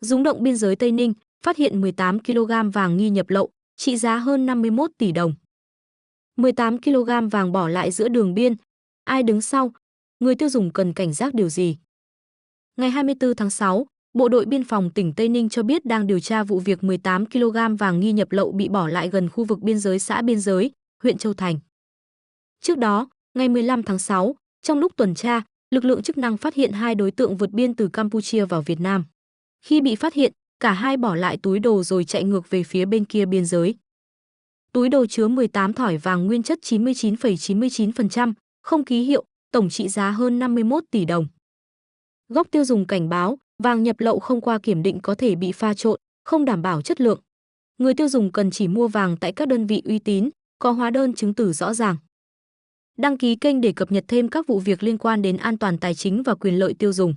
Rúng động biên giới Tây Ninh, phát hiện 18 kg vàng nghi nhập lậu, trị giá hơn 51 tỷ đồng. 18 kg vàng bỏ lại giữa đường biên, ai đứng sau? Người tiêu dùng cần cảnh giác điều gì? Ngày 24 tháng 6, Bộ đội Biên phòng tỉnh Tây Ninh cho biết đang điều tra vụ việc 18 kg vàng nghi nhập lậu bị bỏ lại gần khu vực biên giới xã Biên Giới, huyện Châu Thành. Trước đó, ngày 15 tháng 6, trong lúc tuần tra, lực lượng chức năng phát hiện hai đối tượng vượt biên từ Campuchia vào Việt Nam. Khi bị phát hiện, cả hai bỏ lại túi đồ rồi chạy ngược về phía bên kia biên giới. Túi đồ chứa 18 thỏi vàng nguyên chất 99,99%, không ký hiệu, tổng trị giá hơn 51 tỷ đồng. Góc tiêu dùng cảnh báo, vàng nhập lậu không qua kiểm định có thể bị pha trộn, không đảm bảo chất lượng. Người tiêu dùng cần chỉ mua vàng tại các đơn vị uy tín, có hóa đơn chứng từ rõ ràng. Đăng ký kênh để cập nhật thêm các vụ việc liên quan đến an toàn tài chính và quyền lợi tiêu dùng.